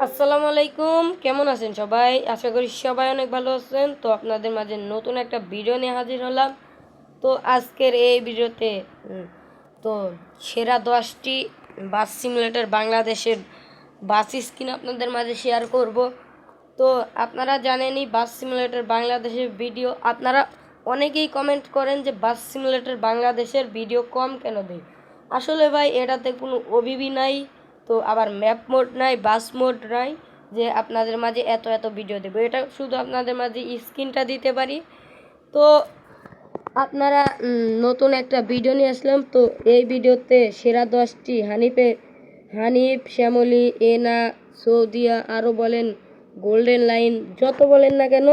আসসালামু আলাইকুম, কেমন আছেন সবাই? আশা করি সবাই অনেক ভালো আছেন। তো আপনাদের মাঝে নতুন একটা ভিডিও নিয়ে হাজির হলাম। তো আজকের এই ভিডিওতে তো সেরা 10টি বাস সিমুলেটর বাংলাদেশের বাস স্কিন আপনাদের মাঝে শেয়ার করব। তো আপনারা জানেনই বাস সিমুলেটর বাংলাদেশের ভিডিও আপনারা অনেকেই কমেন্ট করেন যে বাস সিমুলেটর বাংলাদেশের ভিডিও কম কেন দেয়। আসলে ভাই এটাতে কোনো ওবিবি নাই, তো আবার ম্যাপ মোড নাই, বাস মোড নাই যে আপনাদের মাঝে এত এত ভিডিও দেবো। এটা শুধু আপনাদের মাঝে স্ক্রিনটা দিতে পারি। তো আপনারা নতুন একটা ভিডিও নিয়ে আসলাম। তো এই ভিডিওতে সেরা 10টি হানিফ, শ্যামলী, এনা, সৌদিয়া, আরও বলেন গোল্ডেন লাইন, যত বলেন না কেন,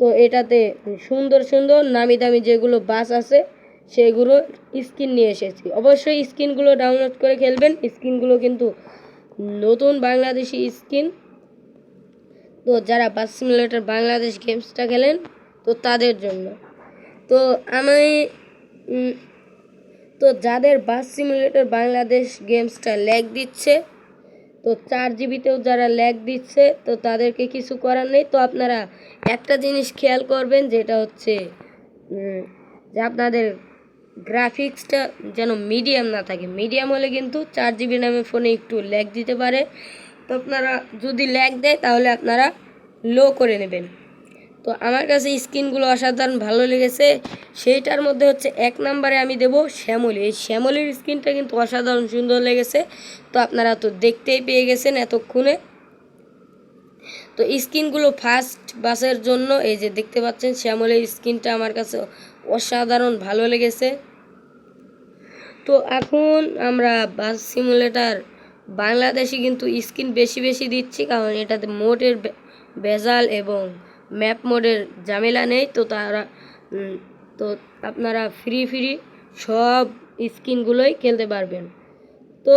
তো এটাতে সুন্দর সুন্দর নামি দামি যেগুলো বাস আছে সেগুলো স্কিন নিয়ে এসেছি। অবশ্যই স্কিনগুলো ডাউনলোড করে খেলবেন। স্কিনগুলো কিন্তু নতুন বাংলাদেশি স্কিন। তো যারা বাস সিমুলেটর বাংলাদেশ গেমসটা খেলেন তো তাদের জন্য। তো আমি তো যাদের বাস সিমুলেটর বাংলাদেশ গেমসটা ল্যাগ দিচ্ছে, তো 4 জিবিতেও যারা ল্যাগ দিচ্ছে, তো তাদেরকে কিছু করার নেই। তো আপনারা একটা জিনিস খেয়াল করবেন, যেটা হচ্ছে যে আপনাদের গ্রাফিক্সটা যেন মিডিয়াম না থাকে। মিডিয়াম হলে কিন্তু 4 জিবি নামে ফোনে একটু ল্যাগ দিতে পারে। তো আপনারা যদি ল্যাগ দেয় তাহলে আপনারা লো করে নেবেন। তো আমার কাছে স্কিনগুলো অসাধারণ ভালো লেগেছে। সেইটার মধ্যে হচ্ছে 1 নম্বরে আমি দেব শ্যামলী। এই শ্যামলীর স্কিনটা কিন্তু অসাধারণ সুন্দর লেগেছে। তো আপনারা তো দেখতেই পেয়ে গেছেন এতক্ষণে। তো স্কিনগুলো ফার্স্ট বাসের জন্য এই যে দেখতে পাচ্ছেন শ্যামলীর স্কিনটা আমার কাছে অসাধারণ ভালো লেগেছে। তো এখন আমরা বাস সিমুলেটর বাংলাদেশে কিন্তু স্কিন বেশি বেশি দিচ্ছি, কারণ এটাতে মোডের ভেজাল এবং ম্যাপ মোডের ঝামেলা নেই। তো তো আপনারা ফ্রি সব স্কিনগুলোই খেলতে পারবেন। তো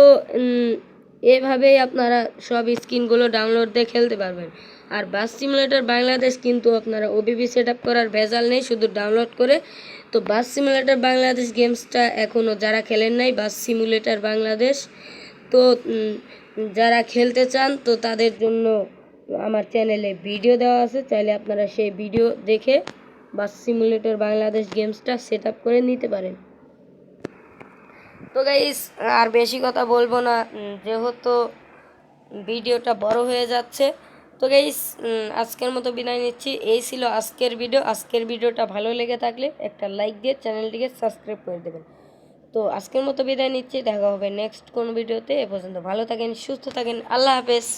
এভাবেই আপনারা সব স্কিনগুলো ডাউনলোড দিয়ে খেলতে পারবেন। আর বাস সিমুলেটর বাংলাদেশ কিন্তু আপনারা ওবিবি সেট আপ করার ভেজাল নেই, শুধু ডাউনলোড করে। তো বাস সিমুলেটর বাংলাদেশ গেমসটা এখনও যারা খেলেন নাই, বাস সিমুলেটর বাংলাদেশ, তো যারা খেলতে চান তো তাদের জন্য আমার চ্যানেলে ভিডিও দেওয়া আছে, চাইলে আপনারা সেই ভিডিও দেখে বাস সিমুলেটর বাংলাদেশ গেমসটা সেট আপ করে নিতে পারেন। তো গাইস আর বেশি কথা বলবো না, যেহেতু ভিডিওটা বড় হয়ে যাচ্ছে। তো গাইস আজকের মতো বিদায় নিচ্ছি। এই ছিল আজকের ভিডিও। আজকের ভিডিওটা ভালো লেগে থাকলে একটা লাইক দিয়ে চ্যানেলটিকে সাবস্ক্রাইব করে দেবেন। তো আজকের মতো বিদায় নিচ্ছি, দেখা হবে নেক্সট কোন ভিডিওতে। এ পর্যন্ত ভালো থাকেন, সুস্থ থাকেন, আল্লাহ হাফেজ।